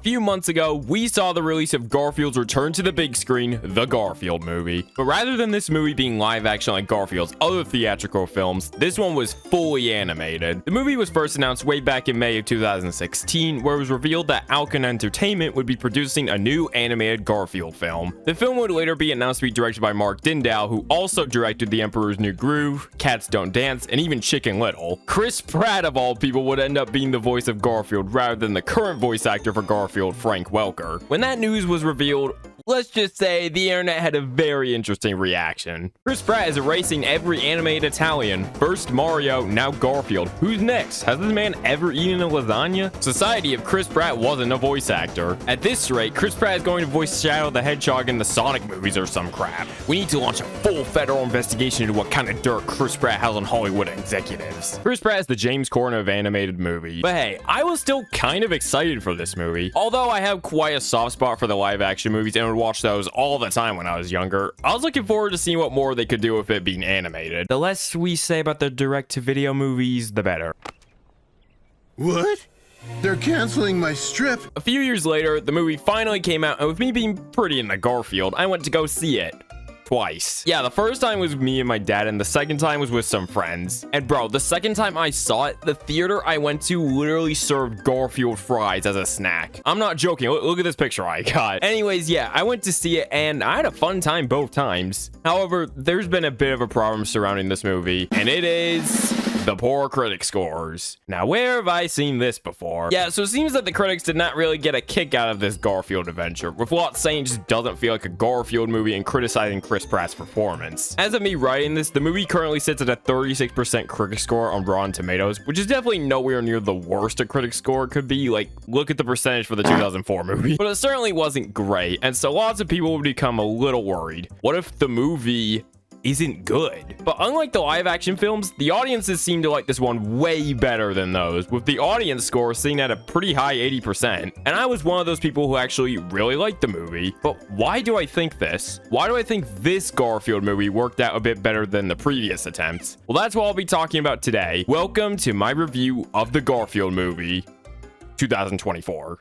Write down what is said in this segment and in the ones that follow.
few months ago, we saw the release of Garfield's return to the big screen, the Garfield movie. But rather than this movie being live action like Garfield's other theatrical films, this one was fully animated. The movie was first announced way back in May of 2016, where it was revealed that Alcon Entertainment would be producing a new animated Garfield film. The film would later be announced to be directed by Mark Dindal, who also directed The Emperor's New Groove, Cats Don't Dance, and even Chicken Little. Chris Pratt, of all people, would end up being the voice of Garfield rather than the current voice actor for Garfield, Frank Welker. When that news was revealed, let's just say the internet had a very interesting reaction. Chris Pratt is erasing every animated Italian. First Mario, now Garfield. Who's next? Has this man ever eaten a lasagna? Society if Chris Pratt wasn't a voice actor. At this rate, Chris Pratt is going to voice Shadow the Hedgehog in the Sonic movies or some crap. We need to launch a full federal investigation into what kind of dirt Chris Pratt has on Hollywood executives. Chris Pratt is the James Corden of animated movies. But hey, I was still kind of excited for this movie. Although I have quite a soft spot for the live action movies and would watch those all the time when I was younger, I was looking forward to seeing what more they could do with it being animated. The less we say about the direct-to-video movies, the better. What? They're canceling my strip? A few years later, the movie finally came out, and with me being pretty into Garfield, I went to go see it. Twice. Yeah, the first time was me and my dad, and the second time was with some friends. And bro, the second time I saw it, the theater I went to literally served Garfield fries as a snack. I'm not joking. Look at this picture I got. Anyways, yeah, I went to see it, and I had a fun time both times. However, there's been a bit of a problem surrounding this movie, and it is the poor critic scores. Now, where have I seen this before? Yeah, so it seems that the critics did not really get a kick out of this Garfield adventure, with lots saying it just doesn't feel like a Garfield movie and criticizing Chris Pratt's performance. As of me writing this, the movie currently sits at a 36% critic score on Rotten Tomatoes, which is definitely nowhere near the worst a critic score could be. Like, look at the percentage for the 2004 movie. But it certainly wasn't great, and so lots of people would become a little worried. What if the movie isn't good? But unlike the live action films, the audiences seem to like this one way better than those, with the audience score sitting at a pretty high 80%. And I was one of those people who actually really liked the movie. But why do I think this? Why do I think this Garfield movie worked out a bit better than the previous attempts? Well, that's what I'll be talking about today. Welcome to my review of the Garfield movie 2024.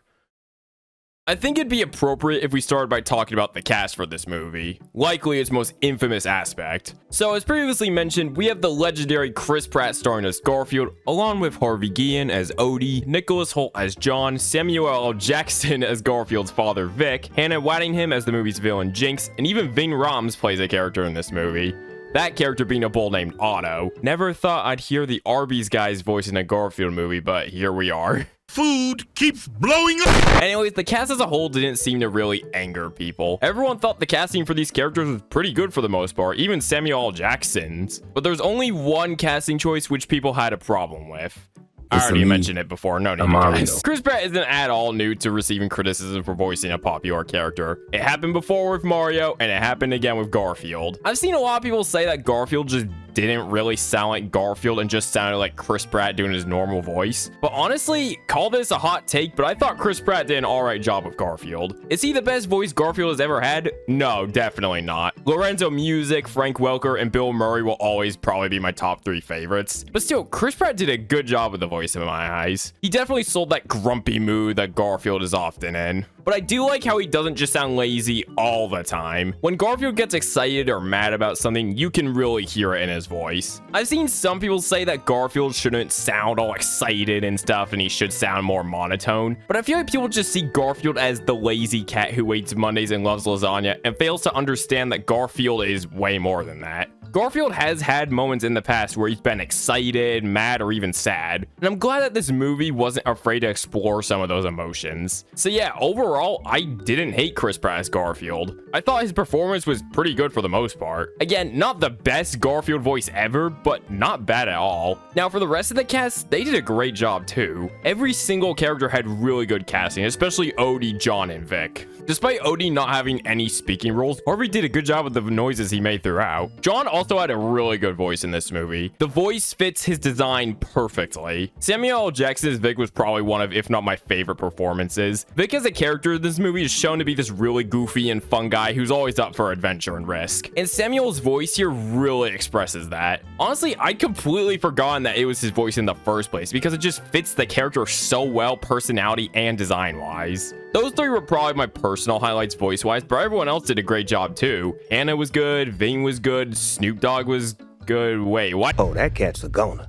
I think it'd be appropriate if we started by talking about the cast for this movie, likely its most infamous aspect. So as previously mentioned, we have the legendary Chris Pratt starring as Garfield, along with Harvey Guillen as Odie, Nicholas Hoult as John, Samuel L. Jackson as Garfield's father Vic, Hannah Waddingham as the movie's villain Jinx, and even Ving Rhames plays a character in this movie. That character being a bull named Otto. Never thought I'd hear the Arby's guy's voice in a Garfield movie, but here we are. Food keeps blowing up! Anyways, the cast as a whole didn't seem to really anger people. Everyone thought the casting for these characters was pretty good for the most part, even Samuel L. Jackson's. But there's only one casting choice which people had a problem with. I already mentioned it before, no need to guess. Chris Pratt isn't at all new to receiving criticism for voicing a popular character. It happened before with Mario, and it happened again with Garfield. I've seen a lot of people say that Garfield just didn't really sound like Garfield and just sounded like Chris Pratt doing his normal voice. But honestly, call this a hot take, but I thought Chris Pratt did an alright job with Garfield. Is he the best voice Garfield has ever had? No, definitely not. Lorenzo Music, Frank Welker, and Bill Murray will always probably be my top 3 favorites. But still, Chris Pratt did a good job with the voice in my eyes. He definitely sold that grumpy mood that Garfield is often in. But I do like how he doesn't just sound lazy all the time. When Garfield gets excited or mad about something, you can really hear it in his voice. I've seen some people say that Garfield shouldn't sound all excited and stuff, and he should sound more monotone. But I feel like people just see Garfield as the lazy cat who waits Mondays and loves lasagna, and fails to understand that Garfield is way more than that. Garfield has had moments in the past where he's been excited, mad, or even sad. And I'm glad that this movie wasn't afraid to explore some of those emotions. So yeah, overall, I didn't hate Chris Pratt as Garfield. I thought his performance was pretty good for the most part. Again, not the best Garfield voice ever, but not bad at all. Now for the rest of the cast, they did a great job too. Every single character had really good casting, especially Odie, John, and Vic. Despite Odie not having any speaking roles, Harvey did a good job with the noises he made throughout. John also had a really good voice in this movie. The voice fits his design perfectly. Samuel L. Jackson's Vic was probably one of, if not my favorite performances. Vic as a character in this movie is shown to be this really goofy and fun guy who's always up for adventure and risk. And Samuel's voice here really expresses that. Honestly, I'd completely forgotten that it was his voice in the first place because it just fits the character so well, personality and design-wise. Those three were probably my personal highlights voice-wise, but everyone else did a great job too. Anna was good, Ving was good, Snoop Dogg was good. Wait, what? Oh, that cat's a goner.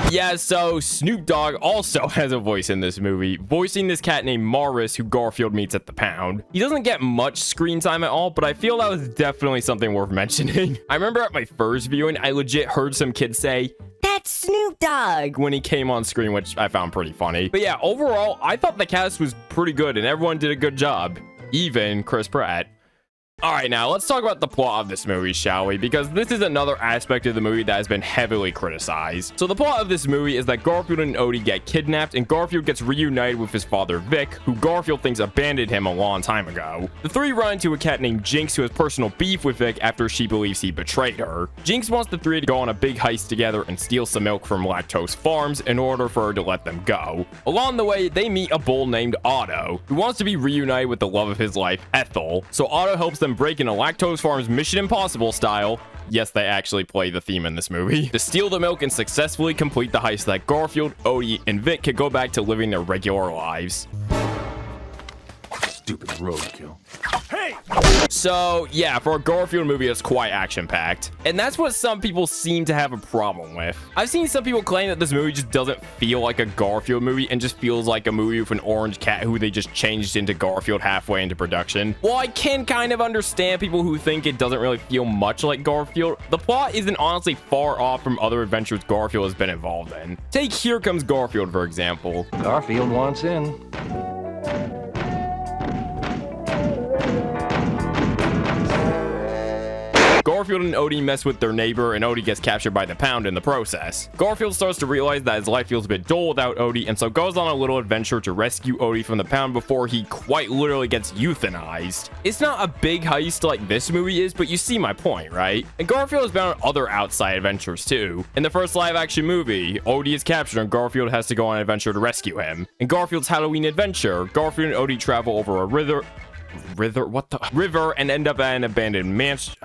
Yeah, so Snoop Dogg also has a voice in this movie, voicing this cat named Morris who Garfield meets at the pound. He doesn't get much screen time at all, but I feel that was definitely something worth mentioning. I remember at my first viewing, I legit heard some kids say, "That's Snoop Dogg," when he came on screen, which I found pretty funny. But yeah, overall, I thought the cast was pretty good and everyone did a good job, even Chris Pratt. Alright, now let's talk about the plot of this movie, shall we? Because this is another aspect of the movie that has been heavily criticized. So the plot of this movie is that Garfield and Odie get kidnapped and Garfield gets reunited with his father Vic, who Garfield thinks abandoned him a long time ago. The three run into a cat named Jinx who has personal beef with Vic after she believes he betrayed her. Jinx wants the three to go on a big heist together and steal some milk from Lactose Farms in order for her to let them go. Along the way, they meet a bull named Otto, who wants to be reunited with the love of his life, Ethel. So Otto helps them break into Lactose Farms Mission Impossible style. Yes, they actually play the theme in this movie. To steal the milk and successfully complete the heist so that Garfield, Odie, and Vic can go back to living their regular lives. Stupid roadkill. Hey! So, yeah, for a Garfield movie, it's quite action-packed. And that's what some people seem to have a problem with. I've seen some people claim that this movie just doesn't feel like a Garfield movie and just feels like a movie with an orange cat who they just changed into Garfield halfway into production. While I can kind of understand people who think it doesn't really feel much like Garfield, the plot isn't honestly far off from other adventures Garfield has been involved in. Take Here Comes Garfield, for example. Garfield wants in. Garfield and Odie mess with their neighbor, and Odie gets captured by the pound in the process. Garfield starts to realize that his life feels a bit dull without Odie, and so goes on a little adventure to rescue Odie from the pound before he quite literally gets euthanized. It's not a big heist like this movie is, but you see my point, right? And Garfield has been on other outside adventures too. In the first live-action movie, Odie is captured and Garfield has to go on an adventure to rescue him. In Garfield's Halloween adventure, Garfield and Odie travel over a river and end up at an abandoned mansion.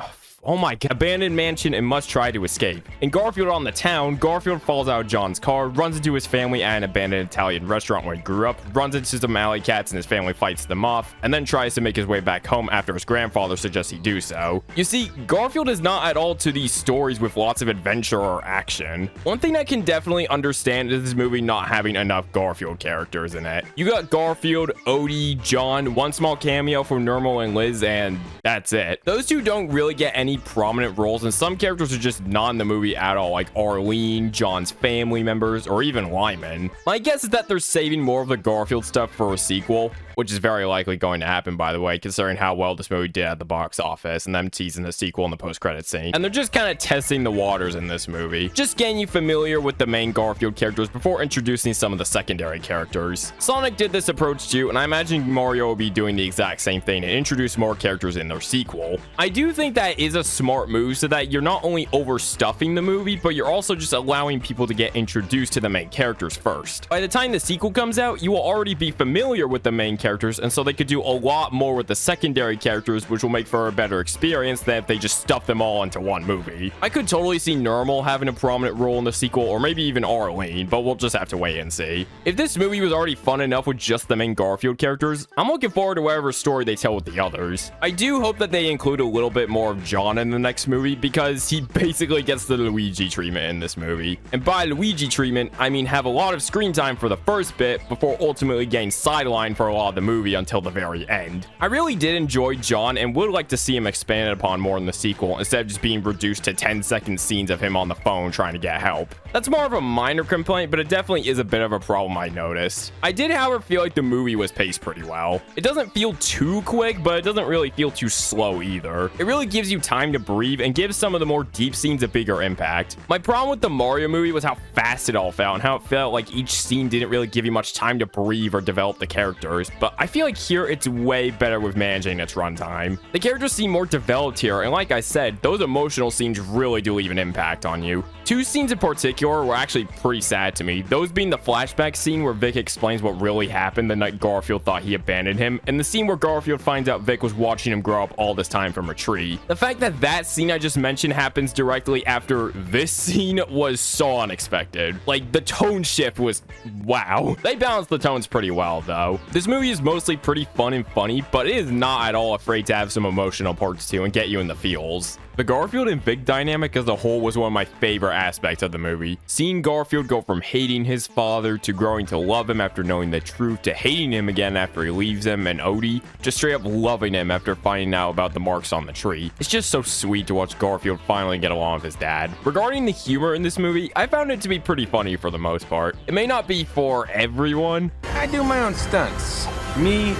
Oh my god. Abandoned mansion and must try to escape. In Garfield on the Town, Garfield falls out of John's car, runs into his family at an abandoned Italian restaurant where he grew up, runs into some alley cats and his family fights them off, and then tries to make his way back home after his grandfather suggests he do so. You see, Garfield is not at all to these stories with lots of adventure or action. One thing I can definitely understand is this movie not having enough Garfield characters in it. You got Garfield, Odie, John, one small cameo from Normal and Liz, and that's it. Those two don't really get any prominent roles, and some characters are just not in the movie at all, like Arlene, John's family members, or even Lyman. My guess is that they're saving more of the Garfield stuff for a sequel, which is very likely going to happen, by the way, considering how well this movie did at the box office, and them teasing the sequel in the post-credit scene. And they're just kind of testing the waters in this movie, just getting you familiar with the main Garfield characters before introducing some of the secondary characters. Sonic did this approach too, and I imagine Mario will be doing the exact same thing and introduce more characters in their sequel. I do think that is a smart move so that you're not only overstuffing the movie, but you're also just allowing people to get introduced to the main characters first. By the time the sequel comes out, you will already be familiar with the main characters, and so they could do a lot more with the secondary characters, which will make for a better experience than if they just stuff them all into one movie. I could totally see Normal having a prominent role in the sequel, or maybe even Arlene, but we'll just have to wait and see. If this movie was already fun enough with just the main Garfield characters, I'm looking forward to whatever story they tell with the others. I do hope that they include a little bit more of John in the next movie, because he basically gets the Luigi treatment in this movie. And by Luigi treatment, I mean have a lot of screen time for the first bit before ultimately getting sidelined for a lot of the movie until the very end. I really did enjoy John and would like to see him expanded upon more in the sequel instead of just being reduced to 10-second scenes of him on the phone trying to get help. That's more of a minor complaint, but it definitely is a bit of a problem I noticed. I did, however, feel like the movie was paced pretty well. It doesn't feel too quick, but it doesn't really feel too slow either. It really gives you time time to breathe and gives some of the more deep scenes a bigger impact. My problem with the Mario movie was how fast it all felt and how it felt like each scene didn't really give you much time to breathe or develop the characters, but I feel like here it's way better with managing its runtime. The characters seem more developed here, and like I said, those emotional scenes really do leave an impact on you. Two scenes in particular were actually pretty sad to me, those being the flashback scene where Vic explains what really happened the night Garfield thought he abandoned him, and the scene where Garfield finds out Vic was watching him grow up all this time from a tree. The fact that that scene I just mentioned happens directly after this scene was so unexpected. Like, the tone shift was wow. They balanced the tones pretty well though. This movie is mostly pretty fun and funny, but it is not at all afraid to have some emotional parts too and get you in the feels. The Garfield and Vic dynamic as a whole was one of my favorite aspects of the movie. Seeing Garfield go from hating his father to growing to love him after knowing the truth to hating him again after he leaves him, and Odie just straight up loving him after finding out about the marks on the tree. It's just so sweet to watch Garfield finally get along with his dad. Regarding the humor in this movie, I found it to be pretty funny for the most part. It may not be for everyone. I do my own stunts. Me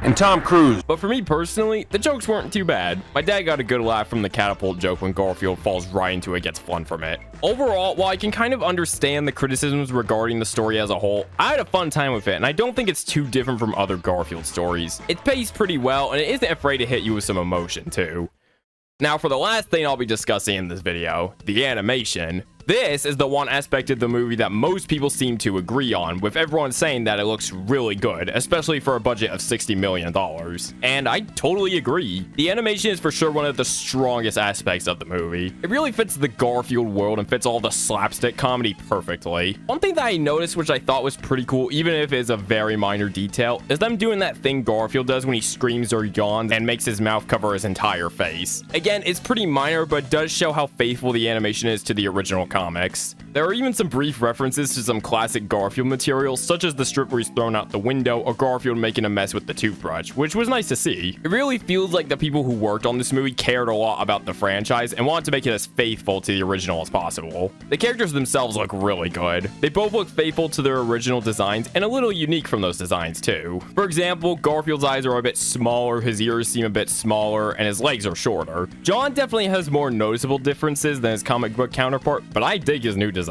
and Tom Cruise. But for me personally, the jokes weren't too bad. My dad got a good laugh from the catapult joke when Garfield falls right into it, gets flung from it. Overall, while I can kind of understand the criticisms regarding the story as a whole, I had a fun time with it, and I don't think it's too different from other Garfield stories. It paced pretty well, and it isn't afraid to hit you with some emotion too. Now for the last thing I'll be discussing in this video, the animation. This is the one aspect of the movie that most people seem to agree on, with everyone saying that it looks really good, especially for a budget of $60 million. And I totally agree. The animation is for sure one of the strongest aspects of the movie. It really fits the Garfield world and fits all the slapstick comedy perfectly. One thing that I noticed, which I thought was pretty cool, even if it's a very minor detail, is them doing that thing Garfield does when he screams or yawns and makes his mouth cover his entire face. Again, it's pretty minor, but does show how faithful the animation is to the original comics. There are even some brief references to some classic Garfield material, such as the strip where he's thrown out the window or Garfield making a mess with the toothbrush, which was nice to see. It really feels like the people who worked on this movie cared a lot about the franchise and wanted to make it as faithful to the original as possible. The characters themselves look really good. They both look faithful to their original designs and a little unique from those designs too. For example, Garfield's eyes are a bit smaller, his ears seem a bit smaller, and his legs are shorter. John definitely has more noticeable differences than his comic book counterpart, but I dig his new design.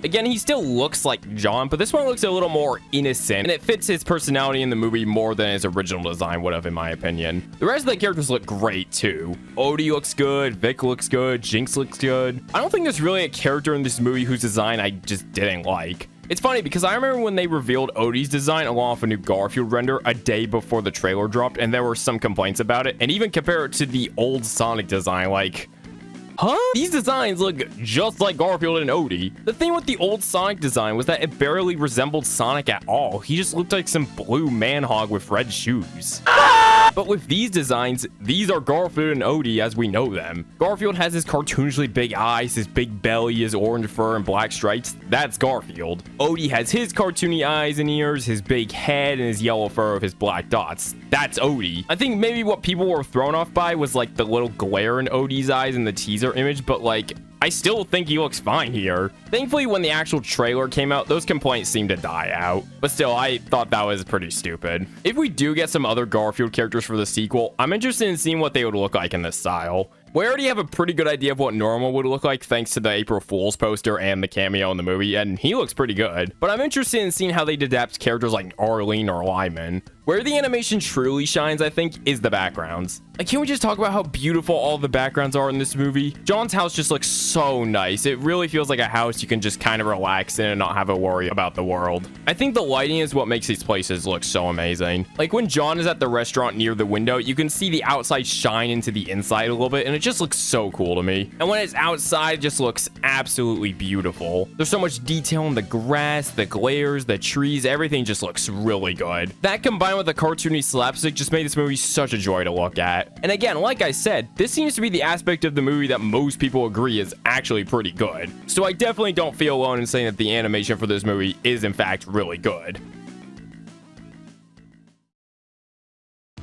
Again, he still looks like John, but this one looks a little more innocent, and it fits his personality in the movie more than his original design would have, in my opinion. The rest of the characters look great too. Odie looks good, Vic looks good, Jinx looks good. I don't think there's really a character in this movie whose design I just didn't like. It's funny because I remember when they revealed Odie's design along with a new Garfield render a day before the trailer dropped, and there were some complaints about it, and even compare it to the old Sonic design, like, huh? These designs look just like Garfield and Odie. The thing with the old Sonic design was that it barely resembled Sonic at all. He just looked like some blue man-hog with red shoes. But with these designs, these are Garfield and Odie as we know them. Garfield has his cartoonishly big eyes, his big belly, his orange fur and black stripes. That's Garfield. Odie has his cartoony eyes and ears, his big head, and his yellow fur with his black dots. That's Odie. I think maybe what people were thrown off by was like the little glare in Odie's eyes in the teaser image, but like, I still think he looks fine here. Thankfully, when the actual trailer came out, those complaints seemed to die out. But still, I thought that was pretty stupid. If we do get some other Garfield characters for the sequel, I'm interested in seeing what they would look like in this style. We already have a pretty good idea of what Normal would look like thanks to the April Fool's poster and the cameo in the movie, and he looks pretty good. But I'm interested in seeing how they adapt characters like Arlene or Lyman. Where the animation truly shines, I think, is the backgrounds. Like, can we just talk about how beautiful all the backgrounds are in this movie? John's house just looks so nice. It really feels like a house you can just kind of relax in and not have a worry about the world. I think the lighting is what makes these places look so amazing. Like when John is at the restaurant near the window, you can see the outside shine into the inside a little bit, and it just looks so cool to me. And when it's outside, it just looks absolutely beautiful. There's so much detail in the grass, the glares, the trees, everything just looks really good. That combined with the cartoony slapstick just made this movie such a joy to look at. And again, like I said, this seems to be the aspect of the movie that most people agree is actually pretty good. So I definitely don't feel alone in saying that the animation for this movie is in fact really good.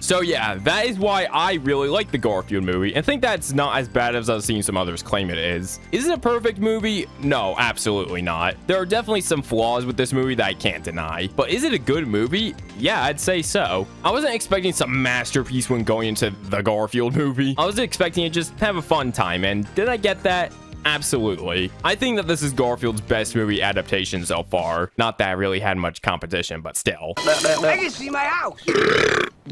So yeah, that is why I really like the Garfield movie and think that's not as bad as I've seen some others claim it is. Is it a perfect movie? No, absolutely not. There are definitely some flaws with this movie that I can't deny. But is it a good movie? Yeah, I'd say so. I wasn't expecting some masterpiece when going into the Garfield movie. I was expecting to just have a fun time, and did I get that? Absolutely. I think that this is Garfield's best movie adaptation so far. Not that I really had much competition, but still. I can see my house.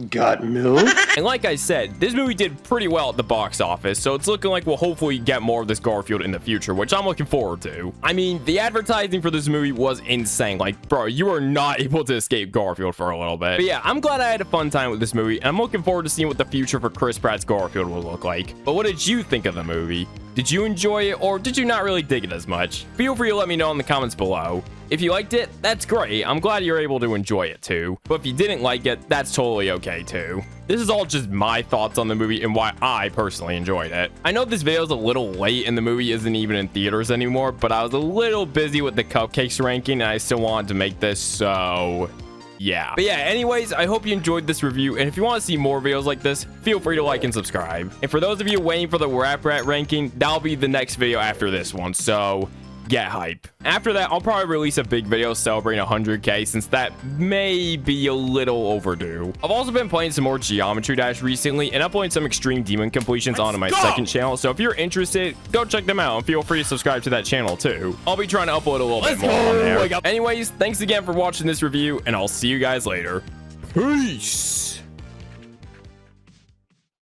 Got milk? And like I said, this movie did pretty well at the box office, so it's looking like we'll hopefully get more of this Garfield in the future, which I'm looking forward to. I mean, the advertising for this movie was insane. Like, bro, you are not able to escape Garfield for a little bit. But yeah, I'm glad I had a fun time with this movie, and I'm looking forward to seeing what the future for Chris Pratt's Garfield will look like. But what did you think of the movie? Did you enjoy it, or did you not really dig it as much? Feel free to let me know in the comments below. If you liked it, that's great. I'm glad you're able to enjoy it too. But if you didn't like it, that's totally okay too. This is all just my thoughts on the movie and why I personally enjoyed it. I know this video is a little late and the movie isn't even in theaters anymore, but I was a little busy with the cupcakes ranking and I still wanted to make this, so yeah. But yeah, anyways, I hope you enjoyed this review, and if you want to see more videos like this, feel free to like and subscribe. And for those of you waiting for the Rap Rat ranking, that'll be the next video after this one, so get hype. After that, I'll probably release a big video celebrating 100k, since that may be a little overdue. I've also been playing some more Geometry Dash recently and uploading some extreme demon completions onto my second channel, so if you're interested, go check them out and feel free to subscribe to that channel too. I'll be trying to upload a little bit more on there. Anyways, thanks again for watching this review, and I'll see you guys later. Peace.